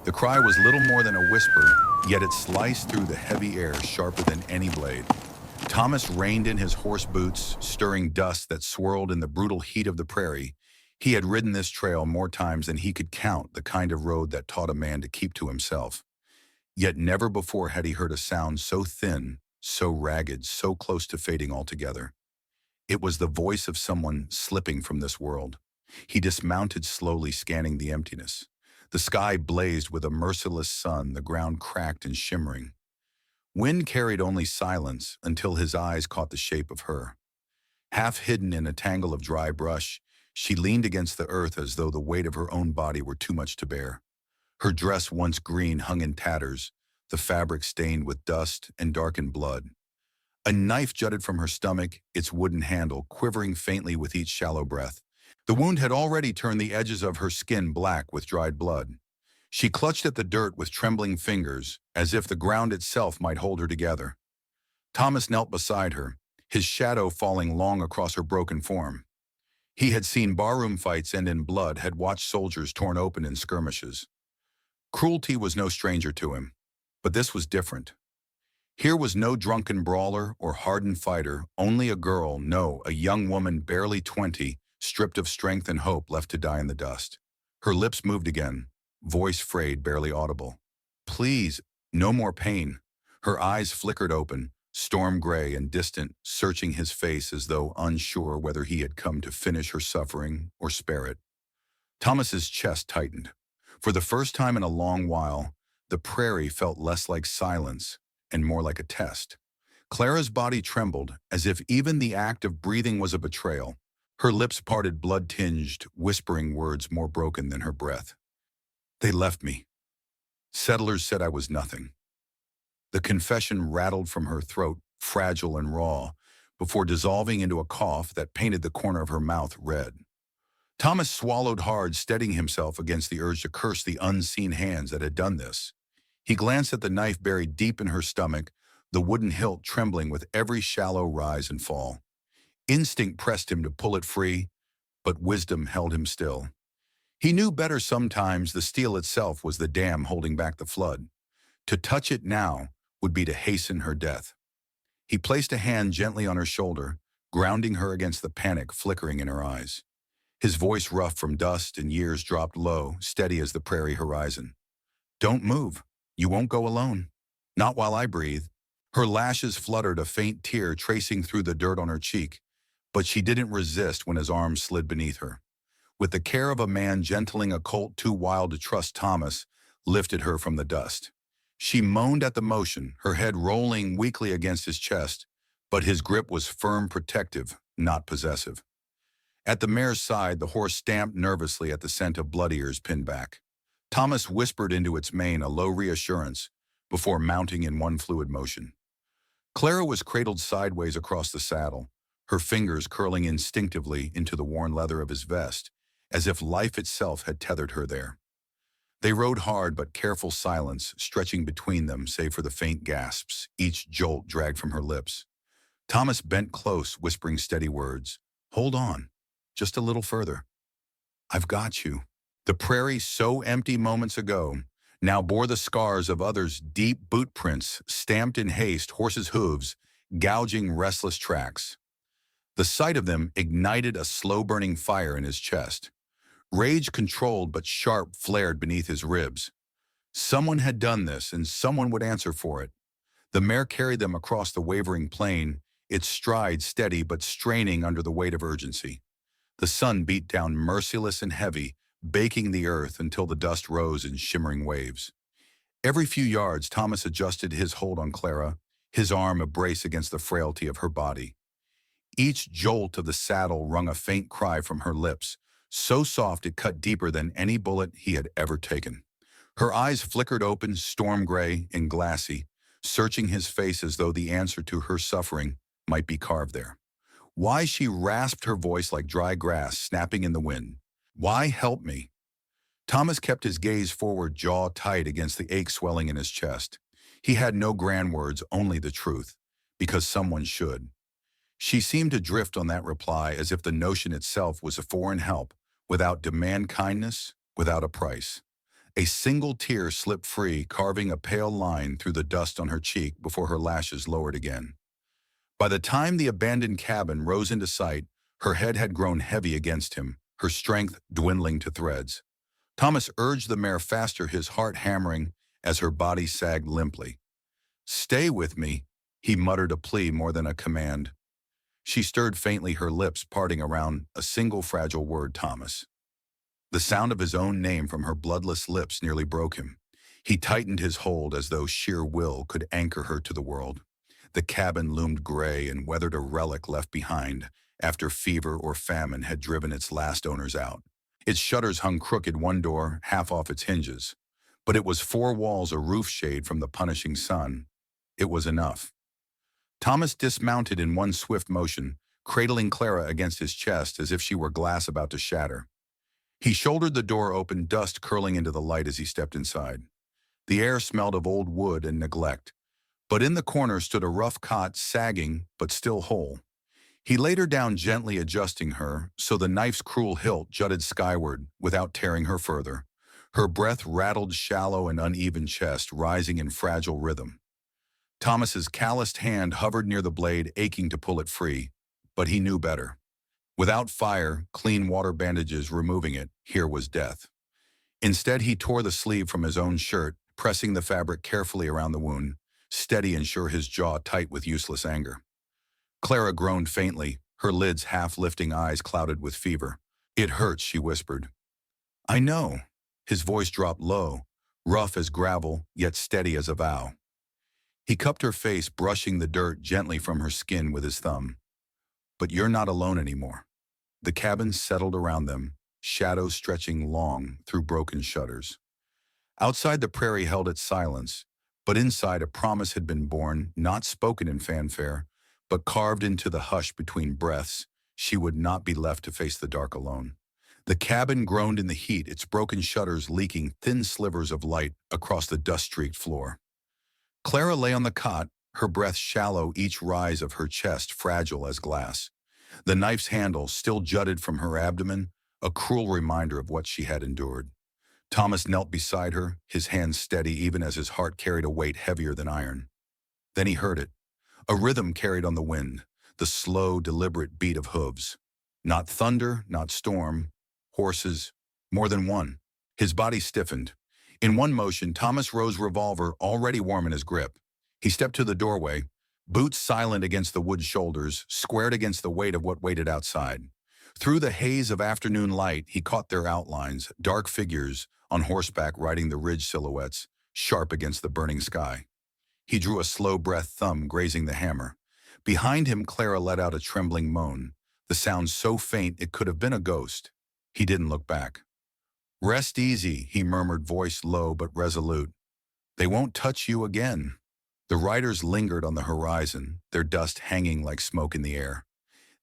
The cry was little more than a whisper, yet it sliced through the heavy air sharper than any blade. Thomas reined in his horse boots, stirring dust that swirled in the brutal heat of the prairie. He had ridden this trail more times than he could count, the kind of road that taught a man to keep to himself. Yet never before had he heard a sound so thin, so ragged, so close to fading altogether. It was the voice of someone slipping from this world. He dismounted slowly, scanning the emptiness. The sky blazed with a merciless sun, the ground cracked and shimmering. Wind carried only silence until his eyes caught the shape of her. Half hidden in a tangle of dry brush, she leaned against the earth as though the weight of her own body were too much to bear. Her dress, once green, hung in tatters, the fabric stained with dust and darkened blood. A knife jutted from her stomach, its wooden handle quivering faintly with each shallow breath. The wound had already turned the edges of her skin black with dried blood. She clutched at the dirt with trembling fingers, as if the ground itself might hold her together. Thomas knelt beside her, his shadow falling long across her broken form. He had seen barroom fights end in blood, had watched soldiers torn open in skirmishes. Cruelty was no stranger to him, but this was different. Here was no drunken brawler or hardened fighter, only a girl, no, a young woman barely 20, stripped of strength and hope, left to die in the dust. Her lips moved again, voice frayed, barely audible. Please, no more pain. Her eyes flickered open, storm gray and distant, searching his face as though unsure whether he had come to finish her suffering or spare it. Thomas's chest tightened. For the first time in a long while, the prairie felt less like silence and more like a test. Clara's body trembled, as if even the act of breathing was a betrayal. Her lips parted, blood-tinged, whispering words more broken than her breath. They left me. Settlers said I was nothing. The confession rattled from her throat, fragile and raw, before dissolving into a cough that painted the corner of her mouth red. Thomas swallowed hard, steadying himself against the urge to curse the unseen hands that had done this. He glanced at the knife buried deep in her stomach, the wooden hilt trembling with every shallow rise and fall. Instinct pressed him to pull it free, but wisdom held him still. He knew better sometimes. The steel itself was the dam holding back the flood. To touch it now would be to hasten her death. He placed a hand gently on her shoulder, grounding her against the panic flickering in her eyes. His voice, rough from dust and years, dropped low, steady as the prairie horizon. Don't move. You won't go alone. Not while I breathe. Her lashes fluttered, a faint tear tracing through the dirt on her cheek, but she didn't resist when his arms slid beneath her. With the care of a man gentling a colt too wild to trust, Thomas lifted her from the dust. She moaned at the motion, her head rolling weakly against his chest, but his grip was firm, protective, not possessive. At the mare's side, the horse stamped nervously at the scent of blood ears pinned back. Thomas whispered into its mane a low reassurance before mounting in one fluid motion. Clara was cradled sideways across the saddle, her fingers curling instinctively into the worn leather of his vest, as if life itself had tethered her there. They rode hard, but careful silence stretching between them, save for the faint gasps each jolt dragged from her lips. Thomas bent close, whispering steady words. Hold on, just a little further. I've got you. The prairie, so empty moments ago, now bore the scars of others' deep boot prints, stamped in haste, horses' hooves, gouging restless tracks. The sight of them ignited a slow-burning fire in his chest. Rage, controlled but sharp, flared beneath his ribs. Someone had done this, and someone would answer for it. The mare carried them across the wavering plain, its stride steady but straining under the weight of urgency. The sun beat down merciless and heavy, baking the earth until the dust rose in shimmering waves. Every few yards, Thomas adjusted his hold on Clara, his arm a brace against the frailty of her body. Each jolt of the saddle wrung a faint cry from her lips, so soft it cut deeper than any bullet he had ever taken. Her eyes flickered open, storm gray and glassy, searching his face as though the answer to her suffering might be carved there. Why, she rasped, her voice like dry grass snapping in the wind. Why help me? Thomas kept his gaze forward, jaw tight against the ache swelling in his chest. He had no grand words, only the truth, because someone should. She seemed to drift on that reply as if the notion itself was a foreign help, without demand kindness, without a price. A single tear slipped free, carving a pale line through the dust on her cheek before her lashes lowered again. By the time the abandoned cabin rose into sight, her head had grown heavy against him, her strength dwindling to threads. Thomas urged the mare faster, his heart hammering as her body sagged limply. "Stay with me," he muttered, a plea more than a command. She stirred faintly, her lips parting around a single fragile word, "Thomas." The sound of his own name from her bloodless lips nearly broke him. He tightened his hold as though sheer will could anchor her to the world. The cabin loomed gray and weathered, a relic left behind after fever or famine had driven its last owners out. Its shutters hung crooked, one door half off its hinges. But it was four walls, a roof shade from the punishing sun. It was enough. Thomas dismounted in one swift motion, cradling Clara against his chest as if she were glass about to shatter. He shouldered the door open, dust curling into the light as he stepped inside. The air smelled of old wood and neglect, but in the corner stood a rough cot, sagging but still whole. He laid her down, gently adjusting her so the knife's cruel hilt jutted skyward without tearing her further. Her breath rattled shallow and uneven chest, rising in fragile rhythm. Thomas's calloused hand hovered near the blade, aching to pull it free, but he knew better. Without fire, clean water bandages removing it, here was death. Instead, he tore the sleeve from his own shirt, pressing the fabric carefully around the wound, steady and sure, his jaw tight with useless anger. Clara groaned faintly, her lids half lifting, eyes clouded with fever. "It hurts," she whispered. "I know." His voice dropped low, rough as gravel, yet steady as a vow. He cupped her face, brushing the dirt gently from her skin with his thumb. "But you're not alone anymore." The cabin settled around them, shadows stretching long through broken shutters. Outside, the prairie held its silence, but inside a promise had been born, not spoken in fanfare, but carved into the hush between breaths. She would not be left to face the dark alone. The cabin groaned in the heat, its broken shutters leaking thin slivers of light across the dust-streaked floor. Clara lay on the cot, her breath shallow, each rise of her chest fragile as glass. The knife's handle still jutted from her abdomen, a cruel reminder of what she had endured. Thomas knelt beside her, his hands steady even as his heart carried a weight heavier than iron. Then he heard it, a rhythm carried on the wind, the slow, deliberate beat of hooves. Not thunder, not storm, horses, more than one. His body stiffened. In one motion, Thomas rose, revolver already warm in his grip. He stepped to the doorway, boots silent against the wood shoulders, squared against the weight of what waited outside. Through the haze of afternoon light, he caught their outlines, dark figures on horseback riding the ridge silhouettes, sharp against the burning sky. He drew a slow breath, thumb grazing the hammer. Behind him, Clara let out a trembling moan, the sound so faint it could have been a ghost. He didn't look back. "Rest easy," he murmured, voice low but resolute. "They won't touch you again." The riders lingered on the horizon, their dust hanging like smoke in the air.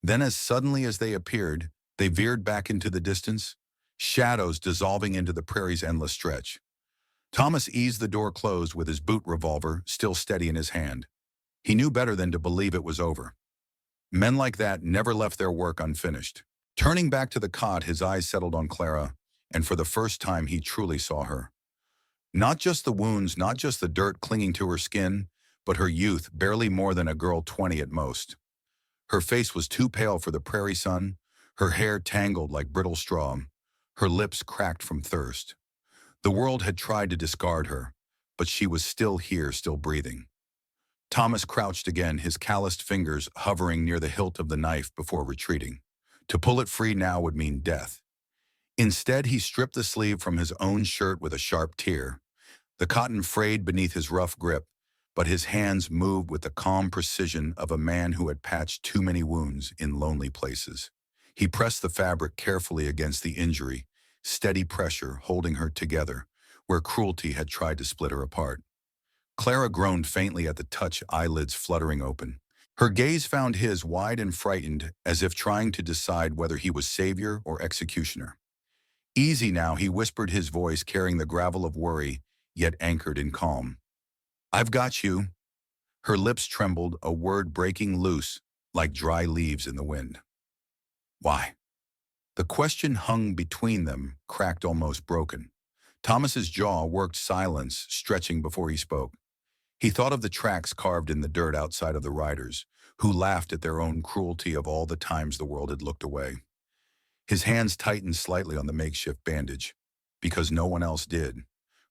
Then, as suddenly as they appeared, they veered back into the distance, shadows dissolving into the prairie's endless stretch. Thomas eased the door closed with his boot revolver still steady in his hand. He knew better than to believe it was over. Men like that never left their work unfinished. Turning back to the cot, his eyes settled on Clara, and for the first time he truly saw her. Not just the wounds, not just the dirt clinging to her skin, but her youth, barely more than a girl 20 at most. Her face was too pale for the prairie sun, her hair tangled like brittle straw, her lips cracked from thirst. The world had tried to discard her, but she was still here, still breathing. Thomas crouched again, his calloused fingers hovering near the hilt of the knife before retreating. To pull it free now would mean death. Instead, he stripped the sleeve from his own shirt with a sharp tear. The cotton frayed beneath his rough grip, but his hands moved with the calm precision of a man who had patched too many wounds in lonely places. He pressed the fabric carefully against the injury, steady pressure holding her together, where cruelty had tried to split her apart. Clara groaned faintly at the touch, eyelids fluttering open. Her gaze found his, wide and frightened, as if trying to decide whether he was savior or executioner. "Easy now," he whispered, his voice carrying the gravel of worry, yet anchored in calm. "I've got you." Her lips trembled, a word breaking loose like dry leaves in the wind. "Why?" The question hung between them, cracked, almost broken. Thomas's jaw worked silence, stretching before he spoke. He thought of the tracks carved in the dirt outside of the riders, who laughed at their own cruelty of all the times the world had looked away. His hands tightened slightly on the makeshift bandage, because no one else did.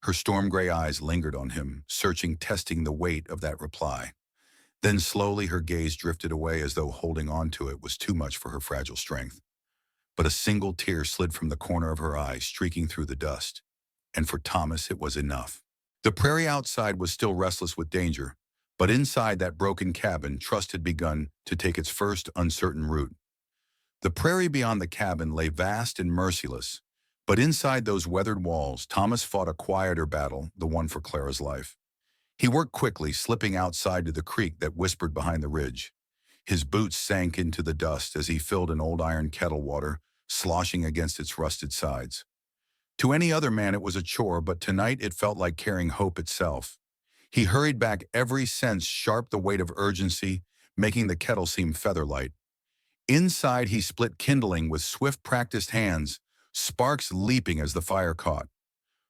Her storm gray eyes lingered on him, searching, testing the weight of that reply. Then slowly her gaze drifted away as though holding on to it was too much for her fragile strength. But a single tear slid from the corner of her eye, streaking through the dust. And for Thomas, it was enough. The prairie outside was still restless with danger, but inside that broken cabin, trust had begun to take its first uncertain route. The prairie beyond the cabin lay vast and merciless, but inside those weathered walls, Thomas fought a quieter battle, the one for Clara's life. He worked quickly, slipping outside to the creek that whispered behind the ridge. His boots sank into the dust as he filled an old iron kettle water, sloshing against its rusted sides. To any other man it was a chore, but tonight it felt like carrying hope itself. He hurried back, every sense sharp, the weight of urgency, making the kettle seem feather-light. Inside he split kindling with swift, practiced hands, sparks leaping as the fire caught.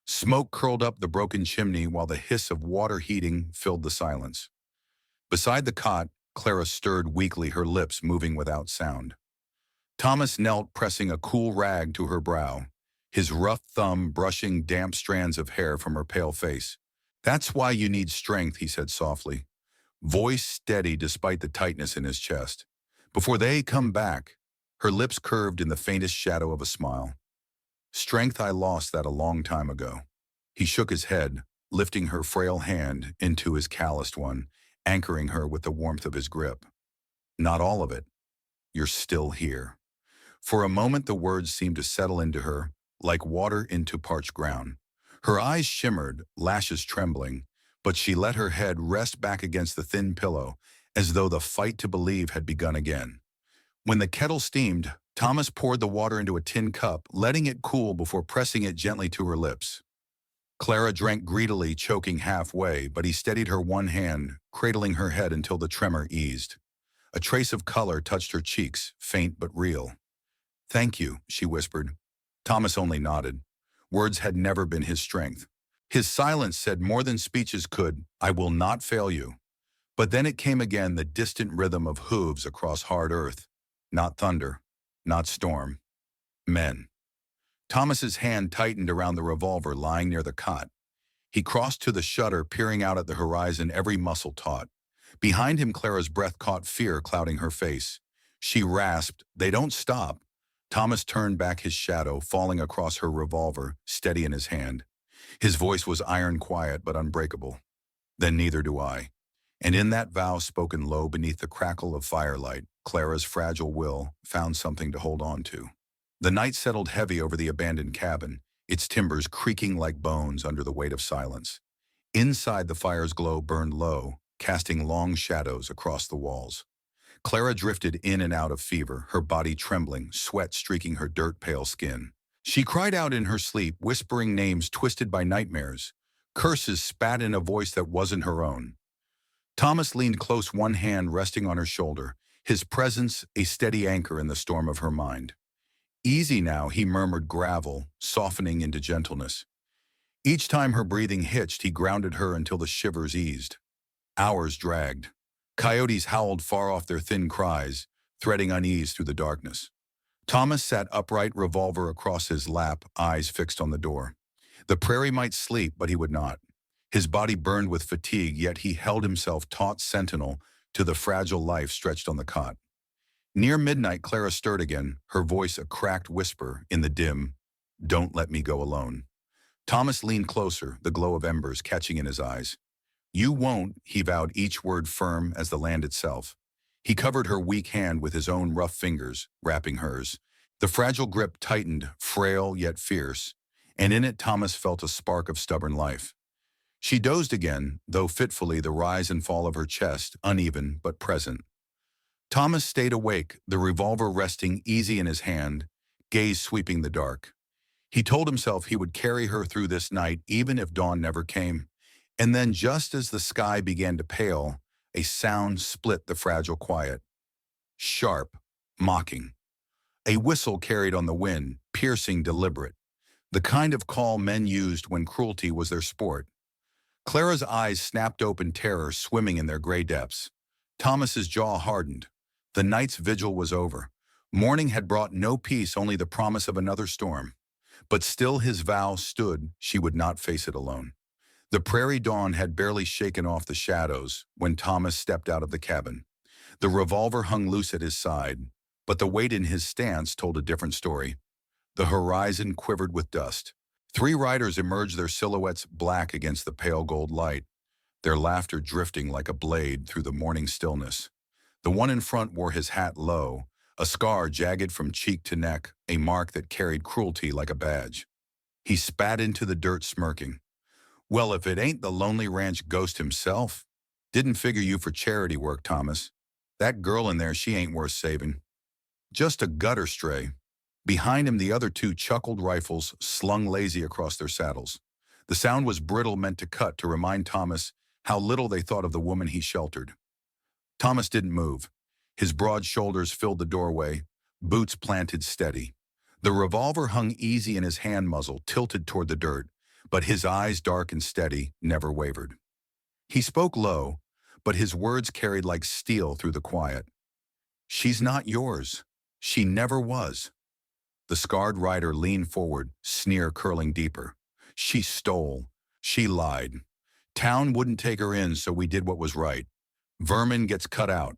Smoke curled up the broken chimney while the hiss of water heating filled the silence. Beside the cot, Clara stirred weakly, her lips moving without sound. Thomas knelt, pressing a cool rag to her brow, his rough thumb brushing damp strands of hair from her pale face. "That's why you need strength," he said softly, voice steady despite the tightness in his chest. "Before they come back," her lips curved in the faintest shadow of a smile. "Strength, I lost that a long time ago." He shook his head, lifting her frail hand into his calloused one, anchoring her with the warmth of his grip. "Not all of it. You're still here." For a moment the words seemed to settle into her, like water into parched ground. Her eyes shimmered, lashes trembling, but she let her head rest back against the thin pillow, as though the fight to believe had begun again. When the kettle steamed, Thomas poured the water into a tin cup, letting it cool before pressing it gently to her lips. Clara drank greedily, choking halfway, but he steadied her one hand, cradling her head until the tremor eased. A trace of color touched her cheeks, faint but real. "Thank you," she whispered. Thomas only nodded. Words had never been his strength. His silence said more than speeches could. "I will not fail you." But then it came again, the distant rhythm of hooves across hard earth. Not thunder, not storm. Men. Thomas's hand tightened around the revolver lying near the cot. He crossed to the shutter, peering out at the horizon, every muscle taut. Behind him, Clara's breath caught, fear clouding her face. She rasped, "They don't stop." Thomas turned back, his shadow falling across her revolver, steady in his hand. His voice was iron quiet but unbreakable. "Then neither do I." And in that vow spoken low beneath the crackle of firelight, Clara's fragile will found something to hold on to. The night settled heavy over the abandoned cabin, its timbers creaking like bones under the weight of silence. Inside, the fire's glow burned low, casting long shadows across the walls. Clara drifted in and out of fever, her body trembling, sweat streaking her dirt-pale skin. She cried out in her sleep, whispering names twisted by nightmares. Curses spat in a voice that wasn't her own. Thomas leaned close, one hand resting on her shoulder, his presence a steady anchor in the storm of her mind. "Easy now," he murmured, gravel, softening into gentleness. Each time her breathing hitched, he grounded her until the shivers eased. Hours dragged. Coyotes howled far off, their thin cries, threading unease through the darkness. Thomas sat upright, revolver across his lap, eyes fixed on the door. The prairie might sleep, but he would not. His body burned with fatigue, yet he held himself taut sentinel to the fragile life stretched on the cot. Near midnight, Clara stirred again, her voice a cracked whisper in the dim, "Don't let me go alone." Thomas leaned closer, the glow of embers catching in his eyes. "You won't," he vowed, each word firm as the land itself. He covered her weak hand with his own rough fingers, wrapping hers. The fragile grip tightened, frail yet fierce, and in it Thomas felt a spark of stubborn life. She dozed again, though fitfully, the rise and fall of her chest, uneven but present. Thomas stayed awake, the revolver resting easy in his hand, gaze sweeping the dark. He told himself he would carry her through this night, even if dawn never came. And then, just as the sky began to pale, a sound split the fragile quiet. Sharp, mocking. A whistle carried on the wind, piercing, deliberate. the kind of call men used when cruelty was their sport. Clara's eyes snapped open, terror swimming in their gray depths. Thomas's jaw hardened. The night's vigil was over. Morning had brought no peace, only the promise of another storm. But still his vow stood, she would not face it alone. The prairie dawn had barely shaken off the shadows when Thomas stepped out of the cabin. The revolver hung loose at his side, but the weight in his stance told a different story. The horizon quivered with dust. Three riders emerged, their silhouettes black against the pale gold light, their laughter drifting like a blade through the morning stillness. The one in front wore his hat low, a scar jagged from cheek to neck, a mark that carried cruelty like a badge. He spat into the dirt, smirking. "Well, if it ain't the Lonely Ranch ghost himself. Didn't figure you for charity work, Thomas. That girl in there, she ain't worth saving. Just a gutter stray." Behind him, the other two chuckled, rifles slung lazy across their saddles. The sound was brittle, meant to cut, to remind Thomas how little they thought of the woman he sheltered. Thomas didn't move. His broad shoulders filled the doorway, boots planted steady. The revolver hung easy in his hand muzzle, tilted toward the dirt, but his eyes, dark and steady, never wavered. He spoke low, but his words carried like steel through the quiet. "She's not yours. She never was." The scarred rider leaned forward, sneer curling deeper. "She stole. She lied. Town wouldn't take her in, so we did what was right. Vermin gets cut out."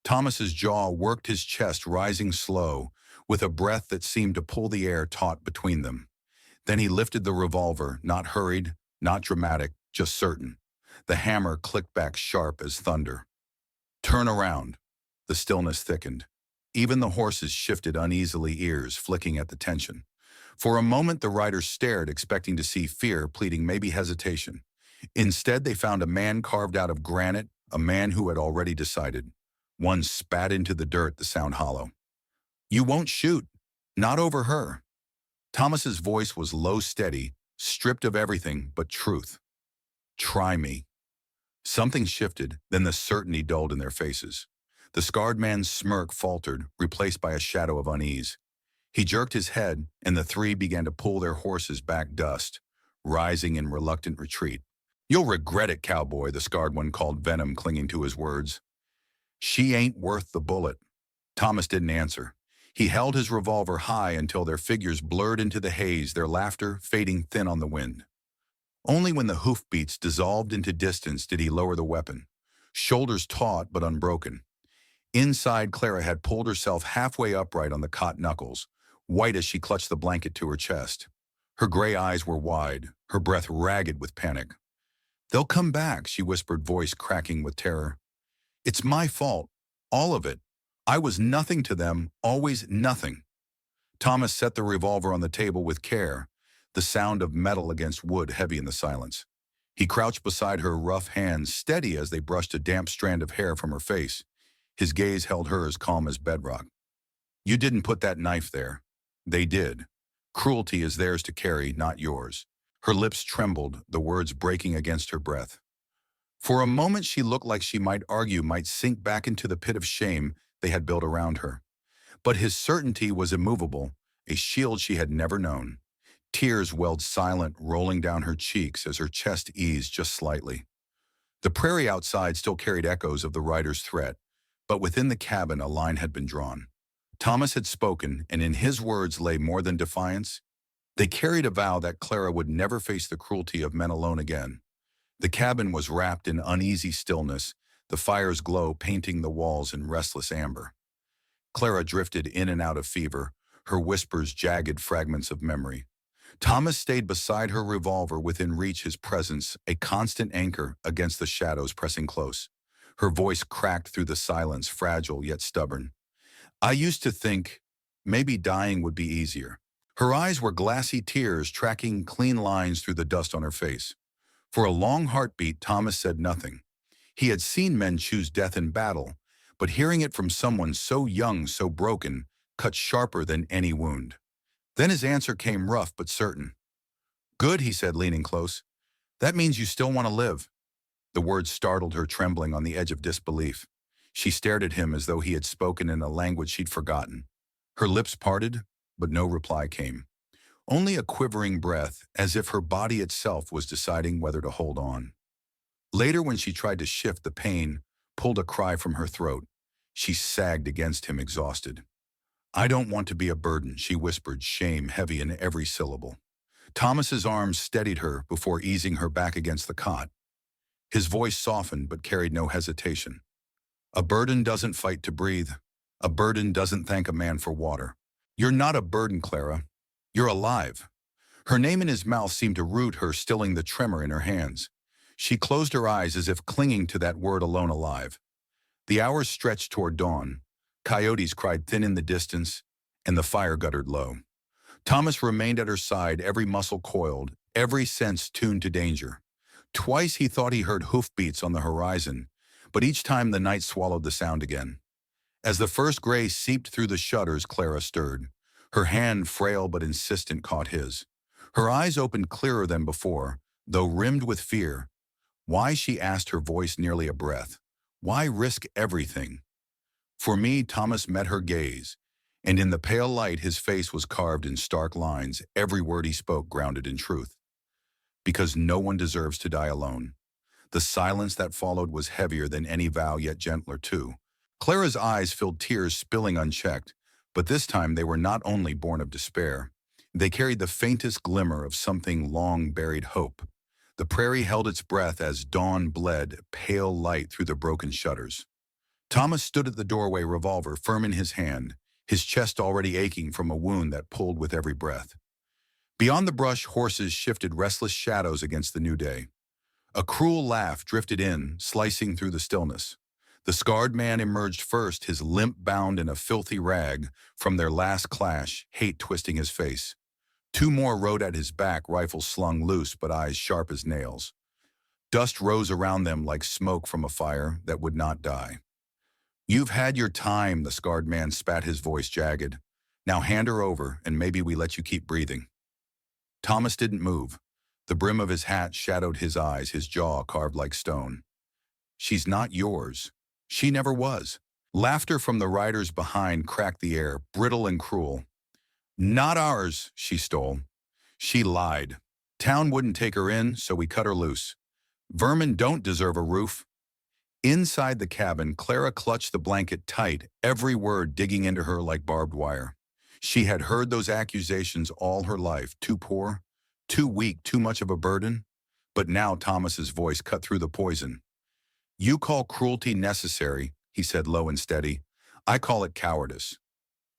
Thomas's jaw worked, his chest rising slow, with a breath that seemed to pull the air taut between them. Then he lifted the revolver, not hurried, not dramatic, just certain. The hammer clicked back sharp as thunder. "Turn around." The stillness thickened. Even the horses shifted uneasily, ears flicking at the tension. For a moment the riders stared, expecting to see fear, pleading, maybe hesitation. Instead they found a man carved out of granite, a man who had already decided. One spat into the dirt, the sound hollow. "You won't shoot. Not over her." Thomas's voice was low, steady, stripped of everything but truth. "Try me." Something shifted, then the certainty dulled in their faces. The scarred man's smirk faltered, replaced by a shadow of unease. He jerked his head, and the three began to pull their horses back, dust rising in reluctant retreat. "You'll regret it, cowboy," the scarred one called, venom clinging to his words. "She ain't worth the bullet." Thomas didn't answer. He held his revolver high until their figures blurred into the haze, their laughter fading thin on the wind. Only when the hoofbeats dissolved into distance did he lower the weapon, shoulders taut but unbroken. Inside, Clara had pulled herself halfway upright on the cot knuckles, white as she clutched the blanket to her chest. Her gray eyes were wide, her breath ragged with panic. "They'll come back," she whispered, voice cracking with terror. "It's my fault. All of it. I was nothing to them, always nothing." Thomas set the revolver on the table with care, the sound of metal against wood heavy in the silence. He crouched beside her, rough hands steady as they brushed a damp strand of hair from her face. His gaze held hers, calm as bedrock. "You didn't put that knife there. They did. Cruelty is theirs to carry, not yours." Her lips trembled, the words breaking against her breath. For a moment she looked like she might argue, might sink back into the pit of shame they had built around her. But his certainty was immovable, a shield she had never known. Tears welled silent, rolling down her cheeks as her chest eased just slightly. The prairie outside still carried echoes of the rider's threat, but within the cabin a line had been drawn. Thomas had spoken, and in his words lay more than defiance. They carried a vow that Clara would never face the cruelty of men alone again. The cabin was wrapped in uneasy stillness, the fire's glow painting the walls in restless amber. Clara drifted in and out of fever, her whispers jagged fragments of memory. Thomas stayed beside her, revolver within reach, his presence a constant anchor against the shadows pressing close. Her voice cracked through the silence, fragile yet stubborn. "I used to think maybe dying would be easier." Her eyes were glassy, tears tracking clean lines through the dust on her face. For a long heartbeat, Thomas said nothing. He had seen men choose death in battle, but hearing it from someone so young, so broken, cut sharper than any wound. Then his answer came, rough but certain. "Good," he said, leaning close. "That means you still want to live." The words startled her, trembling on the edge of disbelief. She stared at him as though he had spoken in a language she'd forgotten. Her lips parted, but no reply came. only a quivering breath, as if her body itself was deciding whether to hold on. Later, when she tried to shift, the pain pulled a cry from her throat. She sagged against him, exhausted. "I don't want to be a burden," she whispered, shame heavy in every syllable. Thomas's arms steadied her before easing her back against the cot. His voice softened but carried no hesitation. "A burden doesn't fight to breathe. A burden doesn't thank a man for water. You're not a burden, Clara. You're alive." Her name in his mouth seemed to root her, stilling the tremor in her hands. She closed her eyes as if clinging to that word alone, alive. The hours stretched toward dawn. Coyotes cried thin in the distance, and the fire guttered low. Thomas remained at her side, every muscle coiled, every sense tuned to danger. Twice he thought he heard hoofbeats on the horizon, but each time the night swallowed the sound again. As the first gray seeped through the shutters, Clara stirred. Her hand, frail but insistent, caught his. Her eyes opened clearer than before, though rimmed with fear. Why, she asked, her voice nearly a breath. Why risk everything? For me, Thomas met her gaze, and in the pale light his face was carved in stark lines, every word he spoke grounded in truth. Because no one deserves to die alone. The silence that followed was heavier than any vow, yet gentler too. Clara's eyes filled, tears spilling unchecked, but this time they were not only born of despair. They carried the faintest glimmer of something long buried, hope. The prairie held its breath as dawn bled pale light through the broken shutters. Thomas stood at the doorway, revolver firm in his hand, his chest already aching from a wound that pulled with every breath. Beyond the brush, horses shifted restless shadows against the new day. A cruel laugh drifted in, slicing through the stillness. The scarred man emerged first, his limp bound in a filthy rag from their last clash, hate twisting his face. Two more rode at his back, rifles slung loose but eyes sharp as nails. Dust rose around them like smoke from a fire that would not die. "You've had your time," the scarred man spat, his voice jagged. "Now hand her over, and maybe we let you keep breathing." Thomas didn't move. The brim of his hat shadowed his eyes, his jaw carved like stone. "She's not yours. She never was." Laughter from the riders behind cracked the air, brittle and cruel. "Not ours," she stole. "She lied. Town wouldn't take her in, so we cut her loose. Vermin don't deserve a roof." Inside the cabin, Clara clutched the blanket tight, every word digging into her like barbed wire. She had heard those accusations all her life, too poor, too weak, too much of a burden. But now Thomas's voice cut through the poison. "You call cruelty necessary," he said low and steady. "I call it cowardice."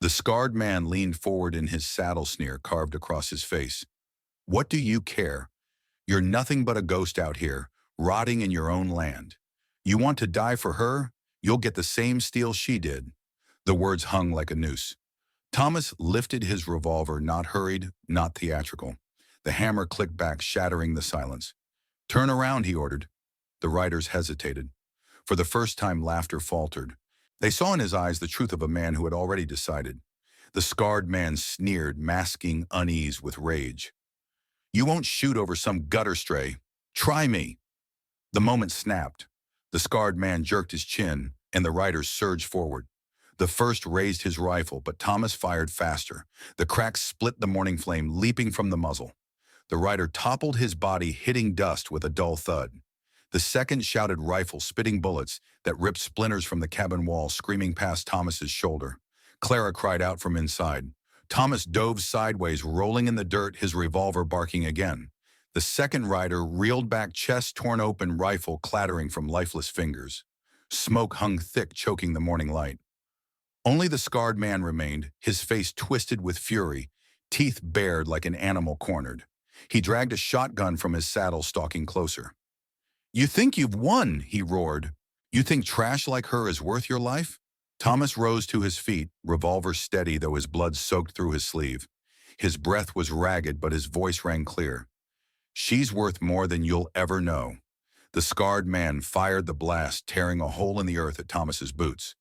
The scarred man leaned forward, in his saddle sneer carved across his face. "What do you care? You're nothing but a ghost out here, rotting in your own land. You want to die for her? You'll get the same steel she did." The words hung like a noose. Thomas lifted his revolver, not hurried, not theatrical. The hammer clicked back, shattering the silence. "Turn around," he ordered. The riders hesitated. For the first time, laughter faltered. They saw in his eyes the truth of a man who had already decided. The scarred man sneered, masking unease with rage. "You won't shoot over some gutter stray. Try me." The moment snapped. The scarred man jerked his chin, and the riders surged forward. The first raised his rifle, but Thomas fired faster. The crack split the morning flame, leaping from the muzzle. The rider toppled, his body hitting dust with a dull thud. The second shouted rifle, spitting bullets that ripped splinters from the cabin wall, screaming past Thomas's shoulder. Clara cried out from inside. Thomas dove sideways, rolling in the dirt, his revolver barking again. The second rider reeled back, chest torn open, rifle clattering from lifeless fingers. Smoke hung thick, choking the morning light. Only the scarred man remained, his face twisted with fury, teeth bared like an animal cornered. He dragged a shotgun from his saddle, stalking closer. "You think you've won," he roared. "You think trash like her is worth your life?" Thomas rose to his feet, revolver steady, though his blood soaked through his sleeve. His breath was ragged, but his voice rang clear. "She's worth more than you'll ever know." The scarred man fired the blast, tearing a hole in the earth at Thomas's boots.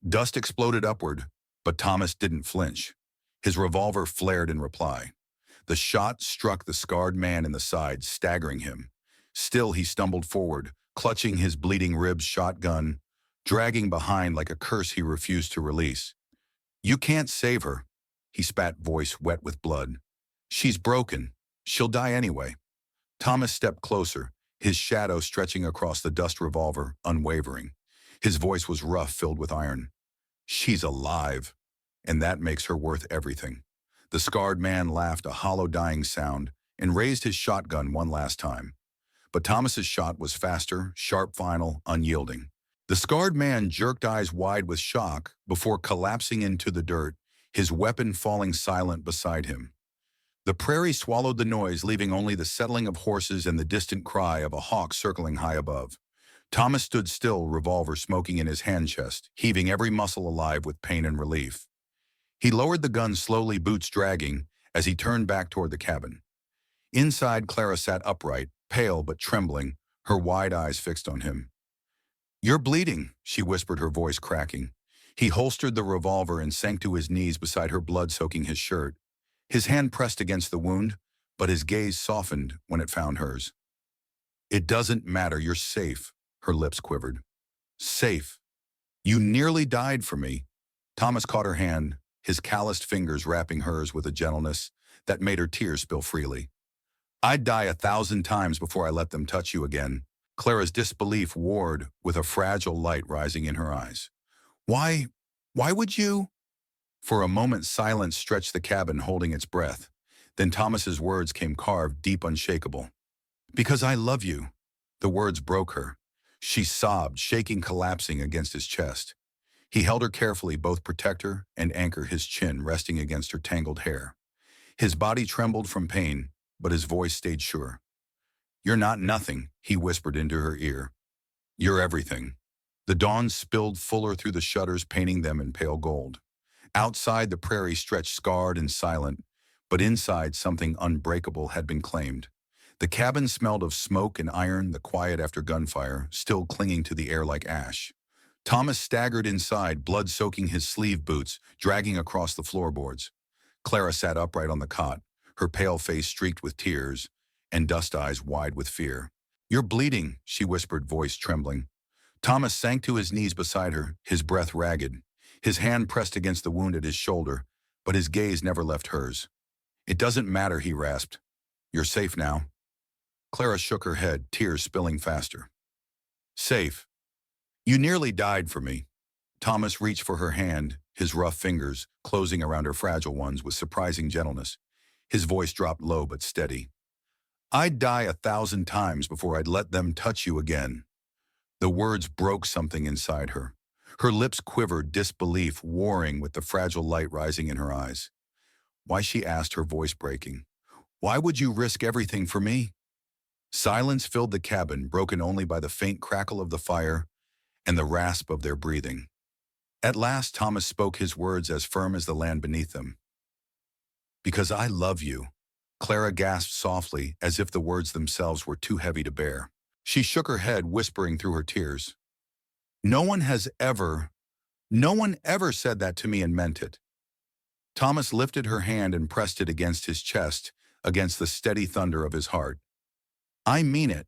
Dust exploded upward, but Thomas didn't flinch. His revolver flared in reply. The shot struck the scarred man in the side, staggering him. Still, he stumbled forward, clutching his bleeding ribs, shotgun dragging behind like a curse he refused to release. "You can't save her," he spat, voice wet with blood. She's broken. She'll die anyway. Thomas stepped closer, his shadow stretching across the dust revolver, unwavering. His voice was rough, filled with iron. She's alive, and that makes her worth everything. The scarred man laughed a hollow dying sound and raised his shotgun one last time. But Thomas's shot was faster, sharp, final, unyielding. The scarred man jerked eyes wide with shock before collapsing into the dirt, his weapon falling silent beside him. The prairie swallowed the noise, leaving only the settling of horses and the distant cry of a hawk circling high above. Thomas stood still, revolver smoking in his hand chest, heaving every muscle alive with pain and relief. He lowered the gun slowly, boots dragging, as he turned back toward the cabin. Inside, Clara sat upright, pale but trembling, her wide eyes fixed on him. "You're bleeding," she whispered, her voice cracking. He holstered the revolver and sank to his knees beside her, blood soaking his shirt. His hand pressed against the wound, but his gaze softened when it found hers. "It doesn't matter, you're safe," her lips quivered. "Safe. You nearly died for me." Thomas caught her hand, his calloused fingers wrapping hers with a gentleness that made her tears spill freely. "I'd die 1,000 times before I let them touch you again." Clara's disbelief warred with a fragile light rising in her eyes. Why would you?" For a moment, silence stretched the cabin, holding its breath. Then Thomas's words came carved, deep, unshakable. "Because I love you." The words broke her. She sobbed, shaking, collapsing against his chest. He held her carefully, both protect her and anchor, his chin resting against her tangled hair. His body trembled from pain, but his voice stayed sure. "You're not nothing," he whispered into her ear. "You're everything." The dawn spilled fuller through the shutters, painting them in pale gold. Outside, the prairie stretched scarred and silent, but inside, something unbreakable had been claimed. The cabin smelled of smoke and iron, the quiet after gunfire, still clinging to the air like ash. Thomas staggered inside, blood soaking his sleeve boots, dragging across the floorboards. Clara sat upright on the cot, her pale face streaked with tears, and dust eyes wide with fear. "You're bleeding," she whispered, voice trembling. Thomas sank to his knees beside her, his breath ragged. His hand pressed against the wound at his shoulder, but his gaze never left hers. "It doesn't matter," he rasped. "You're safe now." Clara shook her head, tears spilling faster. "Safe. You nearly died for me." Thomas reached for her hand, his rough fingers closing around her fragile ones with surprising gentleness. His voice dropped low but steady. "I'd die 1,000 times before I'd let them touch you again." The words broke something inside her. Her lips quivered, disbelief warring with the fragile light rising in her eyes. "Why?" she asked, her voice breaking. "Why would you risk everything for me?" Silence filled the cabin, broken only by the faint crackle of the fire and the rasp of their breathing. At last, Thomas spoke, his words as firm as the land beneath them. "Because I love you." Clara gasped softly, as if the words themselves were too heavy to bear. She shook her head, whispering through her tears. No one ever said that to me and meant it." Thomas lifted her hand and pressed it against his chest, against the steady thunder of his heart. "I mean it.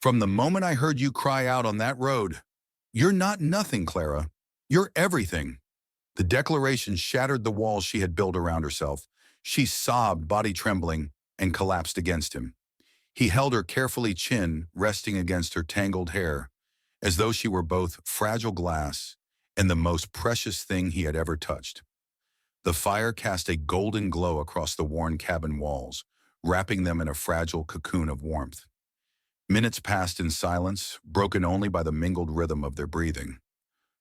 From the moment I heard you cry out on that road, you're not nothing, Clara. You're everything." The declaration shattered the walls she had built around herself. She sobbed, body trembling, and collapsed against him. He held her carefully, chin resting against her tangled hair, as though she were both fragile glass and the most precious thing he had ever touched. The fire cast a golden glow across the worn cabin walls, wrapping them in a fragile cocoon of warmth. Minutes passed in silence, broken only by the mingled rhythm of their breathing.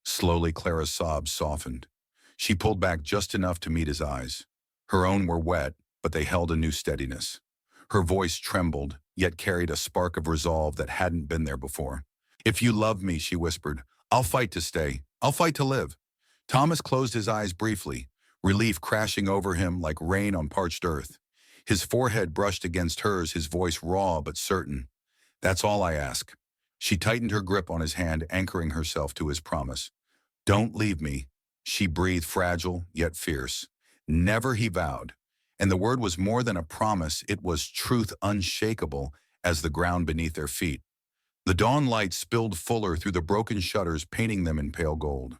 Slowly, Clara's sobs softened. She pulled back just enough to meet his eyes. Her own were wet, but they held a new steadiness. Her voice trembled, yet carried a spark of resolve that hadn't been there before. "If you love me," she whispered, "I'll fight to stay. I'll fight to live." Thomas closed his eyes briefly, relief crashing over him like rain on parched earth. His forehead brushed against hers, his voice raw but certain. "That's all I ask." She tightened her grip on his hand, anchoring herself to his promise. "Don't leave me," she breathed, fragile yet fierce. "Never," he vowed. And the word was more than a promise, it was truth, unshakable as the ground beneath their feet. The dawn light spilled fuller through the broken shutters, painting them in pale gold.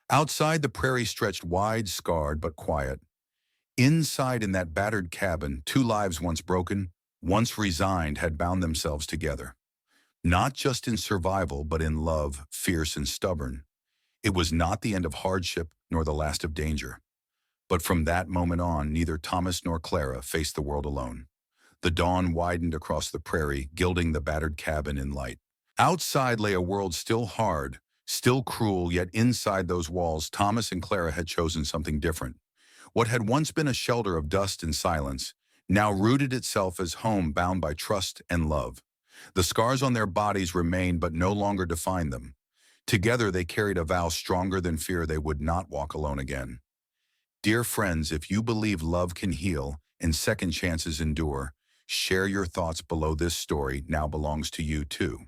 Outside, the prairie stretched wide, scarred but quiet. Inside in that battered cabin, two lives once broken, once resigned, had bound themselves together. Not just in survival, but in love, fierce and stubborn. It was not the end of hardship nor the last of danger. But from that moment on, neither Thomas nor Clara faced the world alone. The dawn widened across the prairie, gilding the battered cabin in light. Outside lay a world still hard, still cruel, yet inside those walls, Thomas and Clara had chosen something different. What had once been a shelter of dust and silence now rooted itself as home, bound by trust and love. The scars on their bodies remained but no longer defined them. Together they carried a vow stronger than fear: they would not walk alone again. Dear friends, if you believe love can heal and second chances endure, share your thoughts below. This story now belongs to you too.